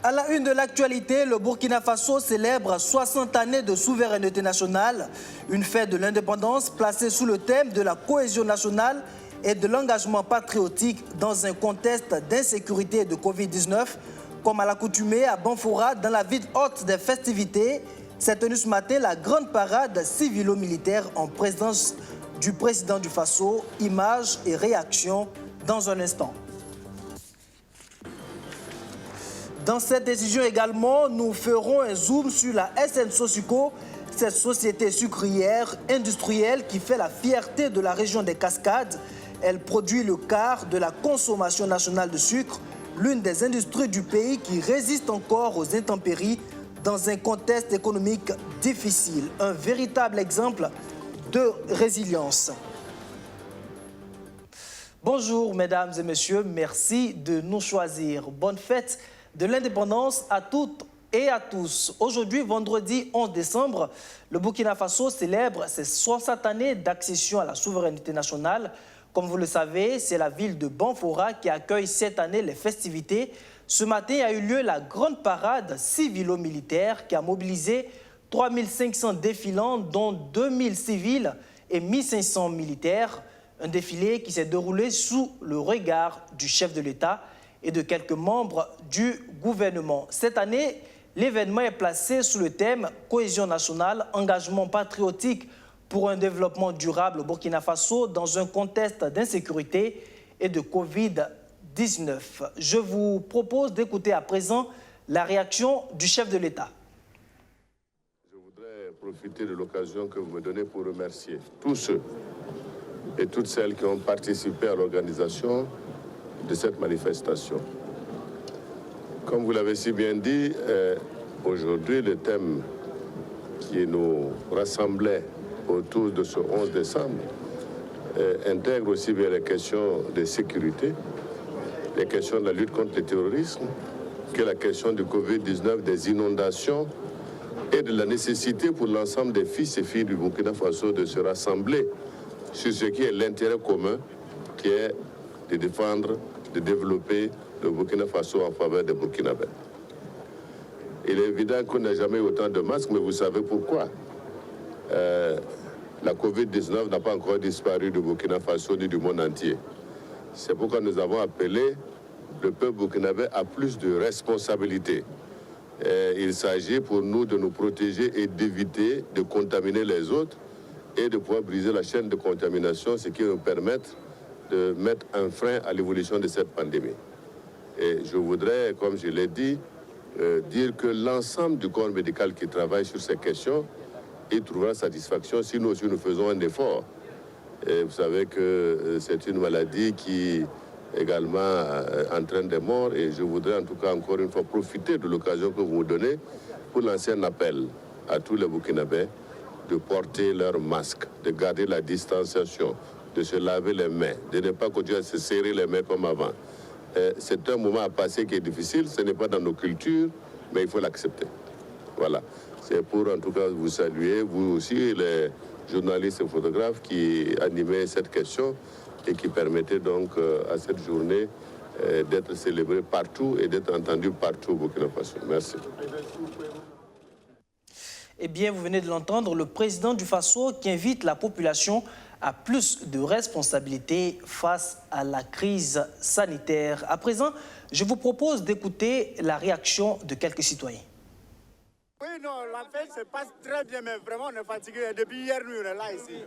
À la une de l'actualité, le Burkina Faso célèbre 60 années de souveraineté nationale, une fête de l'indépendance placée sous le thème de la cohésion nationale et de l'engagement patriotique dans un contexte d'insécurité et de Covid-19. Comme à l'accoutumée à Banfora, dans la ville haute des festivités, s'est tenue ce matin la grande parade civilo-militaire en présence du président du Faso. Images et réactions dans un instant. Dans cette décision également, nous ferons un zoom sur la SN Sosuco, cette société sucrière industrielle qui fait la fierté de la région des Cascades. Elle produit le quart de la consommation nationale de sucre, l'une des industries du pays qui résiste encore aux intempéries dans un contexte économique difficile. Un véritable exemple de résilience. Bonjour mesdames et messieurs, merci de nous choisir. Bonne fête de l'indépendance à toutes et à tous. Aujourd'hui, vendredi 11 décembre, le Burkina Faso célèbre ses 60 années d'accession à la souveraineté nationale. Comme vous le savez, c'est la ville de Banfora qui accueille cette année les festivités. Ce matin a eu lieu la grande parade civilo-militaire qui a mobilisé 3500 défilants, dont 2000 civils et 1500 militaires. Un défilé qui s'est déroulé sous le regard du chef de l'État et de quelques membres du gouvernement. Cette année, l'événement est placé sous le thème « Cohésion nationale, engagement patriotique pour un développement durable au Burkina Faso dans un contexte d'insécurité et de Covid-19 ». Je vous propose d'écouter à présent la réaction du chef de l'État. Je voudrais profiter de l'occasion que vous me donnez pour remercier tous ceux et toutes celles qui ont participé à l'organisation de cette manifestation. Comme vous l'avez si bien dit, aujourd'hui, le thème qui nous rassemblait autour de ce 11 décembre intègre aussi bien les questions de sécurité, les questions de la lutte contre le terrorisme, que la question du Covid-19, des inondations et de la nécessité pour l'ensemble des fils et filles du Burkina Faso de se rassembler sur ce qui est l'intérêt commun, qui est de défendre, de développer le Burkina Faso en faveur des Burkinabés. Il est évident qu'on n'a jamais eu autant de masques, mais vous savez pourquoi. La Covid-19 n'a pas encore disparu du Burkina Faso ni du monde entier. C'est pourquoi nous avons appelé le peuple burkinabé à plus de responsabilités. Il s'agit pour nous de nous protéger et d'éviter de contaminer les autres et de pouvoir briser la chaîne de contamination, ce qui va nous permettre de mettre un frein à l'évolution de cette pandémie. Et je voudrais, comme je l'ai dit, dire que l'ensemble du corps médical qui travaille sur ces questions, il trouvera satisfaction si nous aussi nous faisons un effort. Et vous savez que c'est une maladie qui également entraîne des morts et je voudrais en tout cas encore une fois profiter de l'occasion que vous me donnez pour lancer un appel à tous les Burkinabés de porter leur masque, de garder la distanciation, de se laver les mains, de ne pas continuer à se serrer les mains comme avant. C'est un moment à passer qui est difficile, ce n'est pas dans nos cultures, mais il faut l'accepter. Voilà. C'est pour en tout cas vous saluer, vous aussi, les journalistes et photographes qui animaient cette question et qui permettaient donc à cette journée d'être célébrée partout et d'être entendue partout au Burkina Faso. Merci. Eh bien, vous venez de l'entendre, le président du Faso qui invite la population à plus de responsabilités face à la crise sanitaire. À présent, je vous propose d'écouter la réaction de quelques citoyens. Oui, non, la fête se passe très bien, mais vraiment on est fatigué. Depuis hier, nous, on est là ici.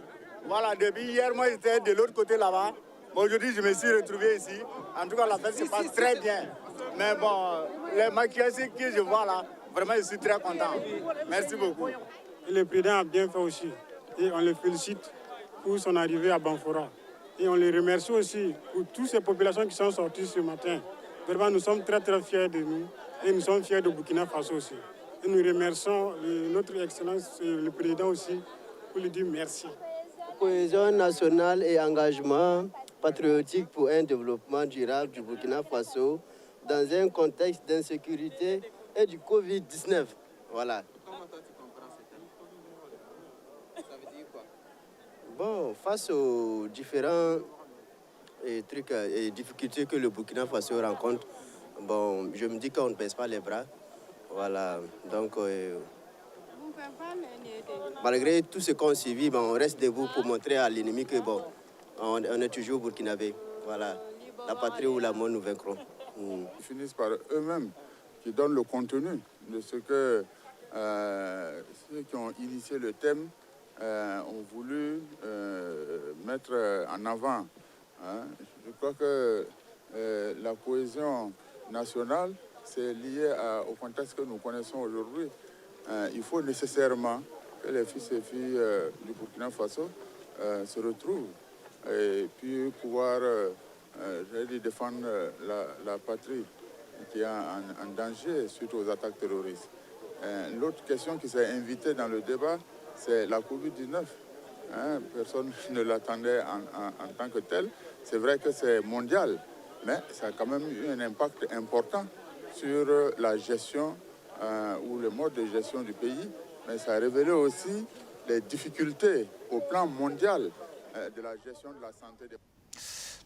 Voilà, depuis hier, moi j'étais de l'autre côté là-bas. Bon, aujourd'hui, je me suis retrouvé ici. En tout cas, la fête se passe très bien. Mais bon, les maquillages que je vois là, vraiment, je suis très content. Merci beaucoup. Et le président a bien fait aussi. Et on le félicite pour son arrivée à Banfora. Et on le remercie aussi pour toutes ces populations qui sont sorties ce matin. Vraiment, nous sommes très, très fiers de nous. Et nous sommes fiers de Burkina Faso aussi. Et nous remercions notre Excellence, le président aussi, pour lui dire merci. Cohésion nationale et engagement patriotique pour un développement durable du Burkina Faso dans un contexte d'insécurité et du Covid-19. Voilà. Comment toi tu comprends ce thème? Ça veut dire quoi? Bon, face aux différents trucs et difficultés que le Burkina Faso rencontre, bon, je me dis qu'on ne baisse pas les bras. Voilà, donc malgré tout ce qu'on subit, bon, on reste debout pour montrer à l'ennemi que bon, on est toujours burkinabé. Voilà, la patrie ou la mort nous vaincront. Ils finissent par eux-mêmes qui donnent le contenu de ce que ceux qui ont initié le thème ont voulu mettre en avant. Hein. Je crois que la cohésion nationale, c'est lié au contexte que nous connaissons aujourd'hui. Il faut nécessairement que les fils et filles du Burkina Faso se retrouvent et puis pouvoir défendre la patrie qui est en danger suite aux attaques terroristes. L'autre question qui s'est invitée dans le débat, c'est la Covid-19. Hein, personne ne l'attendait en tant que tel. C'est vrai que c'est mondial, mais ça a quand même eu un impact important sur la gestion ou le mode de gestion du pays. Mais ça a révélé aussi les difficultés au plan mondial de la gestion de la santé des...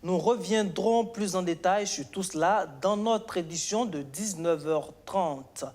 Nous reviendrons plus en détail sur tout cela dans notre édition de 19h30.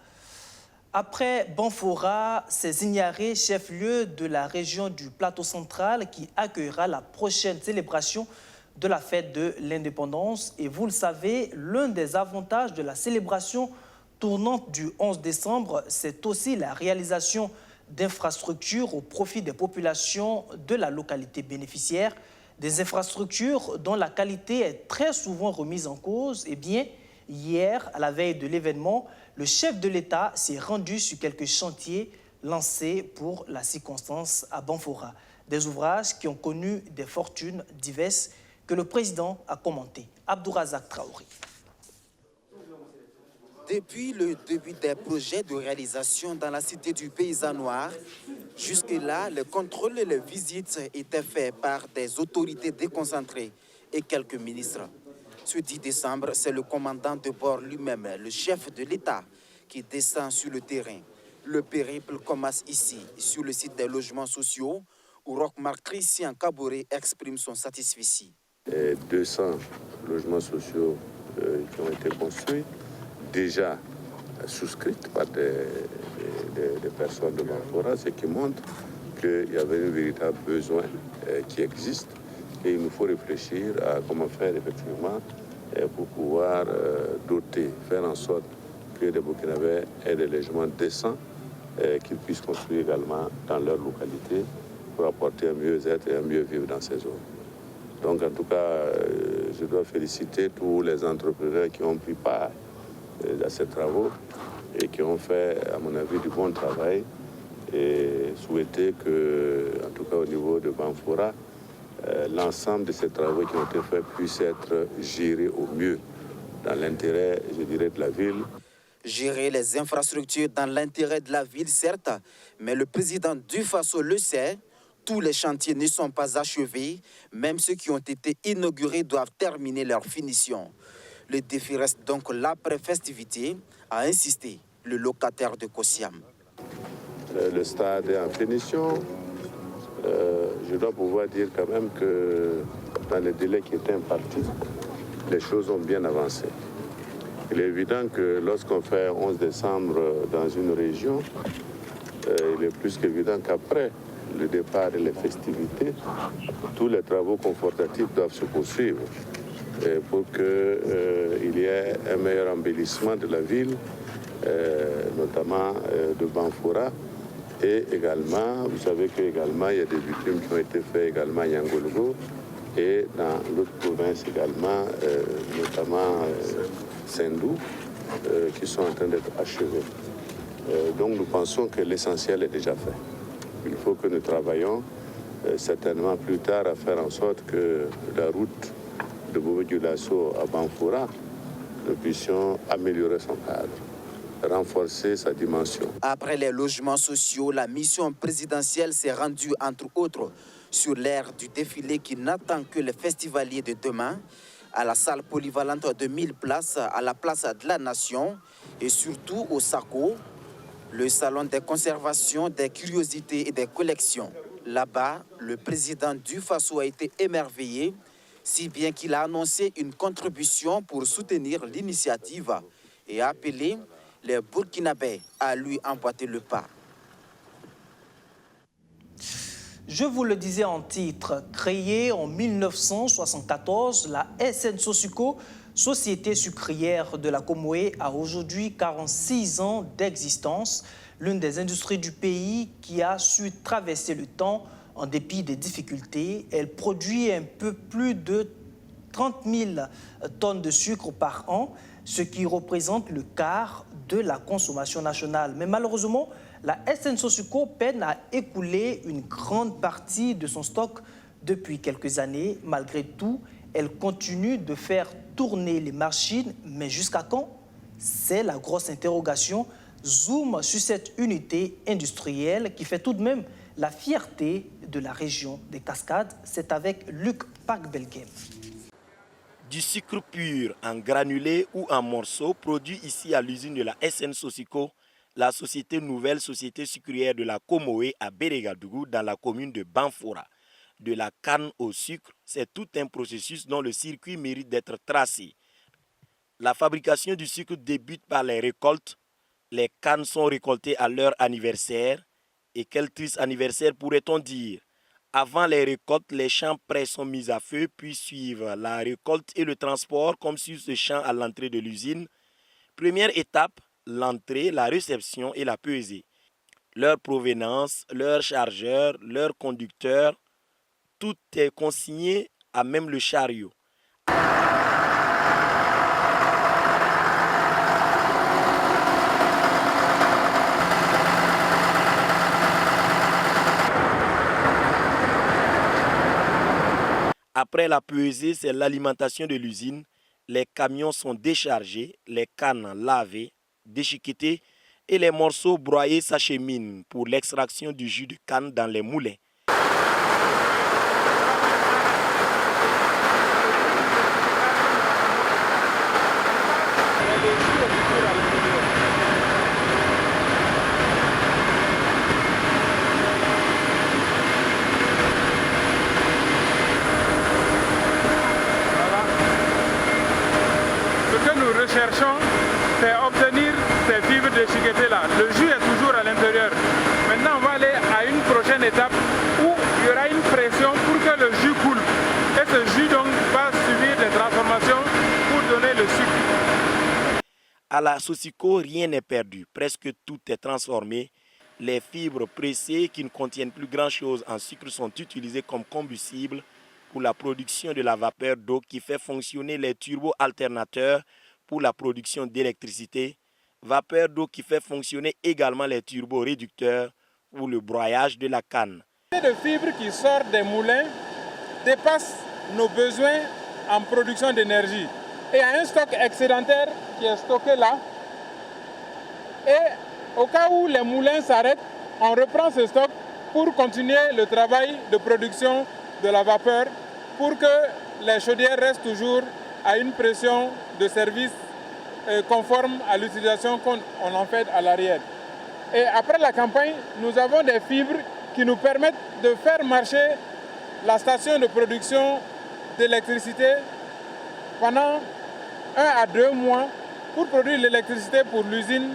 Après Banfora, c'est Zignaré, chef-lieu de la région du Plateau central, qui accueillera la prochaine célébration de la fête de l'indépendance. Et vous le savez, l'un des avantages de la célébration tournante du 11 décembre, c'est aussi la réalisation d'infrastructures au profit des populations de la localité bénéficiaire. Des infrastructures dont la qualité est très souvent remise en cause. Eh bien, hier, à la veille de l'événement, le chef de l'État s'est rendu sur quelques chantiers lancés pour la circonstance à Banfora. Des ouvrages qui ont connu des fortunes diverses que le président a commenté. Abdourazak Traoré. Depuis le début des projets de réalisation dans la cité du Paysan Noir, jusque-là, les contrôles et les visites étaient faits par des autorités déconcentrées et quelques ministres. Ce 10 décembre, c'est le commandant de bord lui-même, le chef de l'État, qui descend sur le terrain. Le périple commence ici, sur le site des logements sociaux, où Rochmar Christian Kaboré exprime son satisfait. 200 logements sociaux qui ont été construits, déjà souscrites par des personnes de Banfora, ce qui montre qu'il y avait un véritable besoin qui existe. Et il nous faut réfléchir à comment faire effectivement pour pouvoir doter, faire en sorte que les Burkinabés aient des logements décents qu'ils puissent construire également dans leur localité pour apporter un mieux-être et un mieux vivre dans ces zones. Donc en tout cas, je dois féliciter tous les entrepreneurs qui ont pris part à ces travaux et qui ont fait, à mon avis, du bon travail et souhaiter que, en tout cas au niveau de Banfora, l'ensemble de ces travaux qui ont été faits puissent être gérés au mieux dans l'intérêt, je dirais, de la ville. Gérer les infrastructures dans l'intérêt de la ville, certes, mais le président du Faso le sait, tous les chantiers ne sont pas achevés, même ceux qui ont été inaugurés doivent terminer leur finition. Le défi reste donc l'après-festivité, a insisté le locataire de Kossiam. Le stade est en finition. Je dois pouvoir dire quand même que dans les délais qui étaient impartis, les choses ont bien avancé. Il est évident que lorsqu'on fait 11 décembre dans une région, il est plus qu'évident qu'après le départ et les festivités, tous les travaux confortatifs doivent se poursuivre pour qu'il y ait un meilleur embellissement de la ville, notamment de Banfora. Et également, vous savez qu'également, il y a des bitumes qui ont été faits également à Yangologo et dans l'autre province également, notamment Sendou, qui sont en train d'être achevés. Donc nous pensons que l'essentiel est déjà fait. Il faut que nous travaillions certainement plus tard à faire en sorte que la route de Bobo-Dioulasso à Banfora, nous puissions améliorer son cadre, renforcer sa dimension. Après les logements sociaux, la mission présidentielle s'est rendue, entre autres, sur l'aire du défilé qui n'attend que les festivaliers de demain, à la salle polyvalente de 1000 places, à la place de la Nation et surtout au SACO, le salon des conservations, des curiosités et des collections. Là-bas, le président du Faso a été émerveillé, si bien qu'il a annoncé une contribution pour soutenir l'initiative et a appelé les Burkinabés à lui emboîter le pas. Je vous le disais en titre, créée en 1974, la SN Sosuco, Société sucrière de la Comoé, a aujourd'hui 46 ans d'existence, l'une des industries du pays qui a su traverser le temps en dépit des difficultés. Elle produit un peu plus de 30 000 tonnes de sucre par an, ce qui représente le quart de la consommation nationale. Mais malheureusement, la SN Sosuco peine à écouler une grande partie de son stock depuis quelques années. Malgré tout, elle continue de faire tourner les machines, mais jusqu'à quand? C'est la grosse interrogation. Zoom sur cette unité industrielle qui fait tout de même la fierté de la région des Cascades. C'est avec Luc Pac-Belgem. Du sucre pur en granulé ou en morceaux produit ici à l'usine de la SN Sosuco, la nouvelle société sucrière de la Comoé à Bérégadougou dans la commune de Banfora. De la canne au sucre, c'est tout un processus dont le circuit mérite d'être tracé. La fabrication du sucre débute par les récoltes. Les cannes sont récoltées à leur anniversaire. Et quel triste anniversaire pourrait-on dire? Avant les récoltes, les champs prêts sont mis à feu, puis suivent la récolte et le transport comme sur ce champ à l'entrée de l'usine. Première étape, l'entrée, la réception et la pesée. Leur provenance, leur chargeur, leur conducteur, tout est consigné à même le chariot. Après la pesée, c'est l'alimentation de l'usine. Les camions sont déchargés, les cannes lavées, déchiquetées et les morceaux broyés s'acheminent pour l'extraction du jus de canne dans les moulins. Cherchons, c'est obtenir ces fibres déchiquetées-là. Le jus est toujours à l'intérieur. Maintenant, on va aller à une prochaine étape où il y aura une pression pour que le jus coule. Et ce jus donc va subir des transformations pour donner le sucre. À la Sosuco, rien n'est perdu. Presque tout est transformé. Les fibres pressées qui ne contiennent plus grand-chose en sucre sont utilisées comme combustible pour la production de la vapeur d'eau qui fait fonctionner les turbo-alternateurs pour la production d'électricité, vapeur d'eau qui fait fonctionner également les turbo-réducteurs pour le broyage de la canne. Les fibres qui sortent des moulins dépassent nos besoins en production d'énergie. Et il y a un stock excédentaire qui est stocké là. Et au cas où les moulins s'arrêtent, on reprend ce stock pour continuer le travail de production de la vapeur pour que les chaudières restent toujours à une pression de service conforme à l'utilisation qu'on en fait à l'arrière. Et après la campagne, nous avons des fibres qui nous permettent de faire marcher la station de production d'électricité pendant 1 à 2 mois pour produire l'électricité pour l'usine,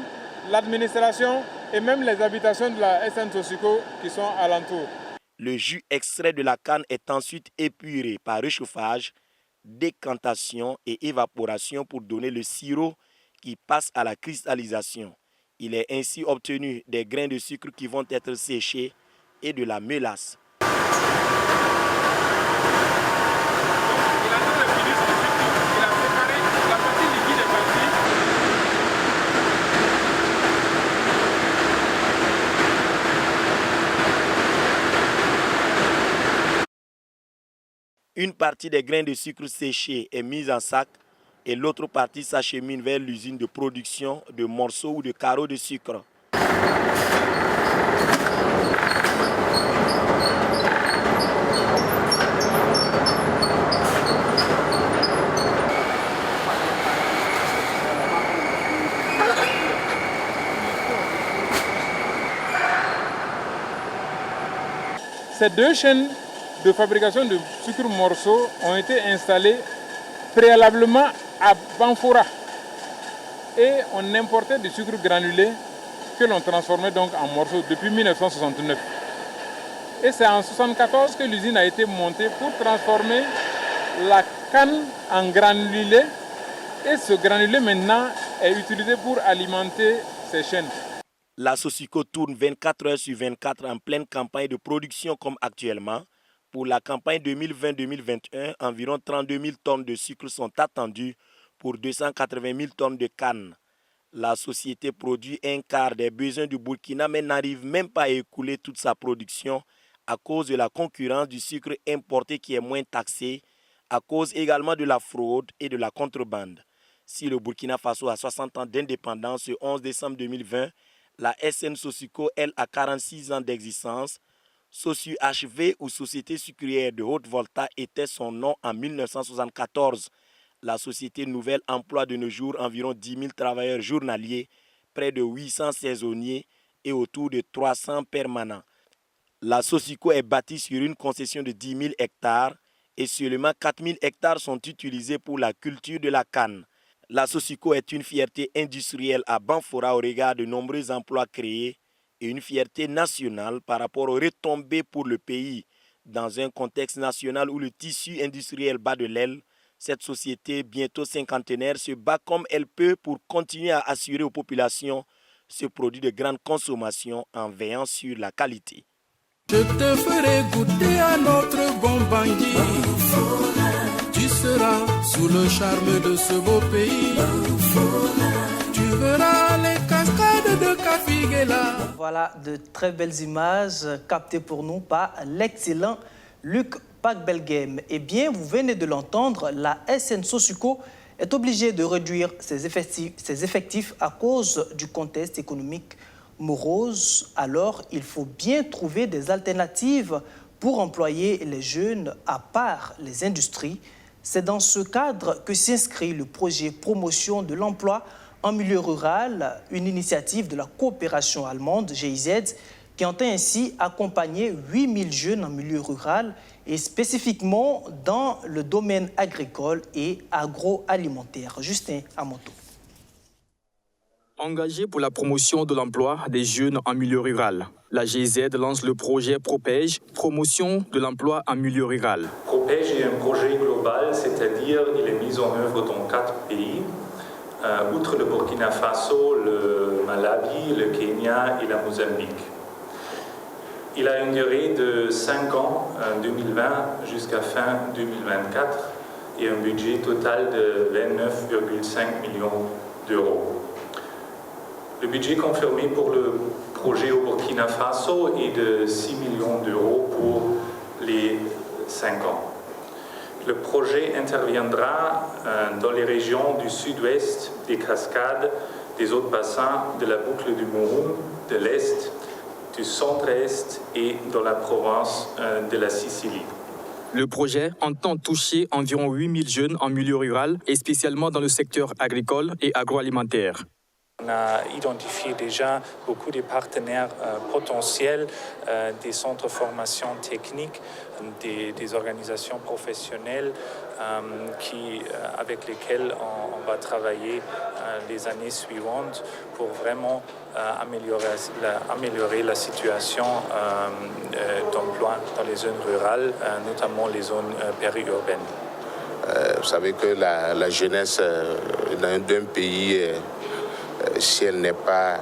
l'administration et même les habitations de la SN Sosuco qui sont alentour. Le jus extrait de la canne est ensuite épuré par réchauffage, décantation et évaporation pour donner le sirop qui passe à la cristallisation. Il est ainsi obtenu des grains de sucre qui vont être séchés et de la mélasse. Une partie des grains de sucre séchés est mise en sac et l'autre partie s'achemine vers l'usine de production de morceaux ou de carreaux de sucre. Ces 2 chaînes de fabrication de sucre morceau ont été installées préalablement à Banfora. Et on importait du sucre granulé que l'on transformait donc en morceaux depuis 1969. Et c'est en 1974 que l'usine a été montée pour transformer la canne en granulé. Et ce granulé maintenant est utilisé pour alimenter ces chaînes. La Sosico tourne 24 heures sur 24 en pleine campagne de production comme actuellement. Pour la campagne 2020-2021, environ 32 000 tonnes de sucre sont attendues pour 280 000 tonnes de canne. La société produit un quart des besoins du Burkina mais n'arrive même pas à écouler toute sa production à cause de la concurrence du sucre importé qui est moins taxé, à cause également de la fraude et de la contrebande. Si le Burkina Faso a 60 ans d'indépendance le 11 décembre 2020, la SN Sosico, elle, a 46 ans d'existence. SOSU-HV ou Société sucrière de Haute-Volta était son nom en 1974. La société nouvelle emploie de nos jours environ 10 000 travailleurs journaliers, près de 800 saisonniers et autour de 300 permanents. La Sosico est bâtie sur une concession de 10 000 hectares et seulement 4 000 hectares sont utilisés pour la culture de la canne. La Sosico est une fierté industrielle à Banfora au regard de nombreux emplois créés et une fierté nationale par rapport aux retombées pour le pays. Dans un contexte national où le tissu industriel bat de l'aile, cette société bientôt cinquantenaire se bat comme elle peut pour continuer à assurer aux populations ce produit de grande consommation en veillant sur la qualité. Je te ferai goûter à notre bon bandit. Tu seras sous le charme de ce beau pays. Tu verras les cascades de Kafiguela. Voilà de très belles images captées pour nous par l'excellent Luc Pagbelgem. Eh bien, vous venez de l'entendre, la SN Sosico est obligée de réduire ses effectifs à cause du contexte économique morose. Alors, il faut bien trouver des alternatives pour employer les jeunes à part les industries. C'est dans ce cadre que s'inscrit le projet Promotion de l'emploi en milieu rural, une initiative de la coopération allemande GIZ qui entend ainsi accompagner 8 000 jeunes en milieu rural et spécifiquement dans le domaine agricole et agroalimentaire. Justin Amoto. Engagé pour la promotion de l'emploi des jeunes en milieu rural, la GIZ lance le projet PROPEJ, promotion de l'emploi en milieu rural. PROPEJ est un projet global, c'est-à-dire il est mis en œuvre dans 4 pays. Outre le Burkina Faso, le Malawi, le Kenya et la Mozambique. Il a une durée de 5 ans, 2020 jusqu'à fin 2024, et un budget total de 29,5 millions d'euros. Le budget confirmé pour le projet au Burkina Faso est de 6 millions d'euros pour les 5 ans. Le projet interviendra dans les régions du sud-ouest, des Cascades, des autres bassins, de la boucle du Mouroum, de l'Est, du centre-Est et dans la province de la Sicile. Le projet entend toucher environ 8 000 jeunes en milieu rural et spécialement dans le secteur agricole et agroalimentaire. On a identifié déjà beaucoup de partenaires potentiels, des centres de formation technique, des organisations professionnelles avec lesquelles on va travailler les années suivantes pour vraiment améliorer la situation d'emploi dans les zones rurales, notamment les zones périurbaines. Vous savez que la jeunesse d'un pays, si elle n'est pas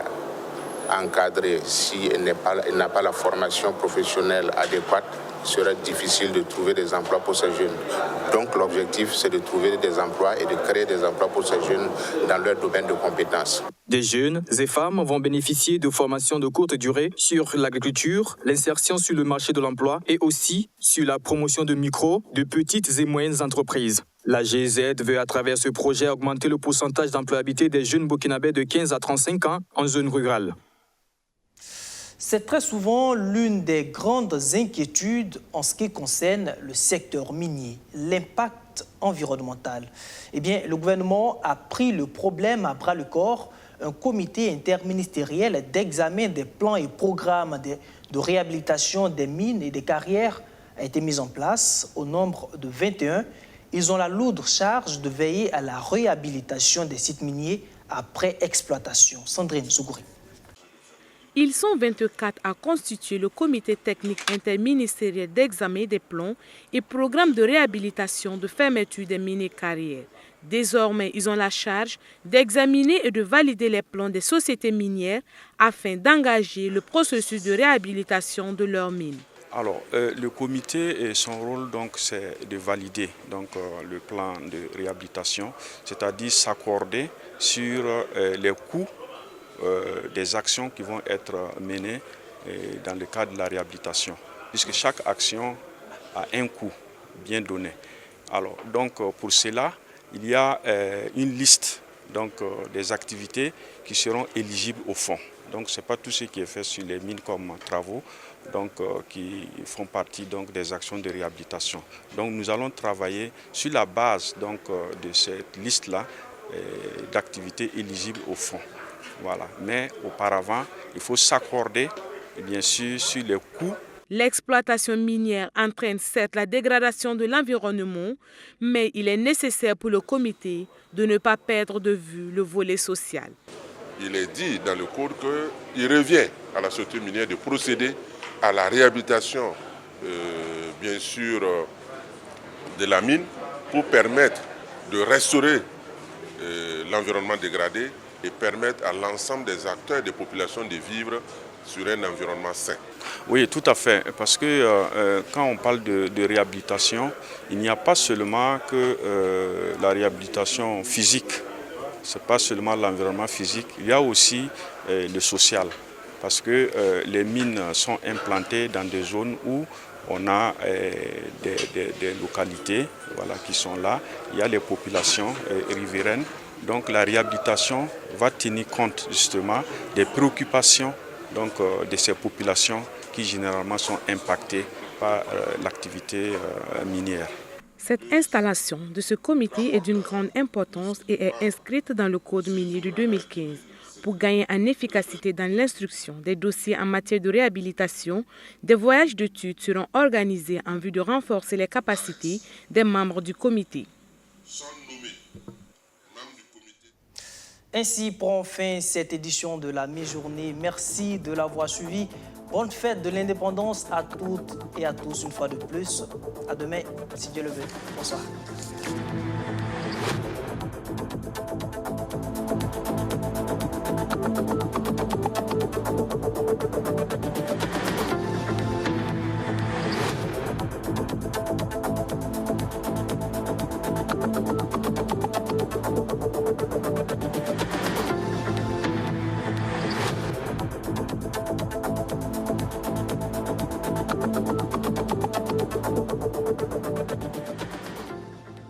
encadrée, si elle n'a pas la formation professionnelle adéquate, il sera difficile de trouver des emplois pour ces jeunes. Donc l'objectif, c'est de trouver des emplois et de créer des emplois pour ces jeunes dans leur domaine de compétences. Des jeunes et femmes vont bénéficier de formations de courte durée sur l'agriculture, l'insertion sur le marché de l'emploi et aussi sur la promotion de micro, de petites et moyennes entreprises. La GIZ veut à travers ce projet augmenter le pourcentage d'employabilité des jeunes burkinabés de 15 à 35 ans en zone rurale. C'est très souvent l'une des grandes inquiétudes en ce qui concerne le secteur minier, l'impact environnemental. Eh bien, le gouvernement a pris le problème à bras-le-corps. un comité interministériel d'examen des plans et programmes de réhabilitation des mines et des carrières a été mis en place au nombre de 21. Ils ont la lourde charge de veiller à la réhabilitation des sites miniers après exploitation. Sandrine Sougouri. Ils sont 24 à constituer le comité technique interministériel d'examen des plans et programmes de réhabilitation de fermeture des mines et carrières. Désormais, ils ont la charge d'examiner et de valider les plans des sociétés minières afin d'engager le processus de réhabilitation de leurs mines. Alors, le comité, son rôle, c'est de valider le plan de réhabilitation, c'est-à-dire s'accorder sur les coûts des actions qui vont être menées dans le cadre de la réhabilitation, puisque chaque action a un coût bien donné. Alors, pour cela, il y a une liste des activités qui seront éligibles au fonds. Donc, ce n'est pas tout ce qui est fait sur les mines comme travaux, qui font partie des actions de réhabilitation. Donc, nous allons travailler sur la base de cette liste-là d'activités éligibles au fonds. Voilà. Mais auparavant, il faut s'accorder, bien sûr, sur les coûts. L'exploitation minière entraîne certes la dégradation de l'environnement, mais il est nécessaire pour le comité de ne pas perdre de vue le volet social. Il est dit dans le code qu'il revient à la société minière de procéder à la réhabilitation, bien sûr, de la mine pour permettre de restaurer l'environnement dégradé et permettre à l'ensemble des acteurs et des populations de vivre sur un environnement sain. Oui, tout à fait, parce que quand on parle de réhabilitation, il n'y a pas seulement que la réhabilitation physique, ce n'est pas seulement l'environnement physique, il y a aussi le social, parce que les mines sont implantées dans des zones où on a des localités qui sont là, il y a les populations riveraines. Donc la réhabilitation va tenir compte justement des préoccupations de ces populations qui généralement sont impactées par l'activité minière. Cette installation de ce comité est d'une grande importance et est inscrite dans le Code minier de 2015. Pour gagner en efficacité dans l'instruction des dossiers en matière de réhabilitation, des voyages d'études seront organisés en vue de renforcer les capacités des membres du comité. Ainsi prend fin cette édition de la mi-journée. Merci de l'avoir suivi. Bonne fête de l'indépendance à toutes et à tous une fois de plus. À demain, si Dieu le veut. Bonsoir.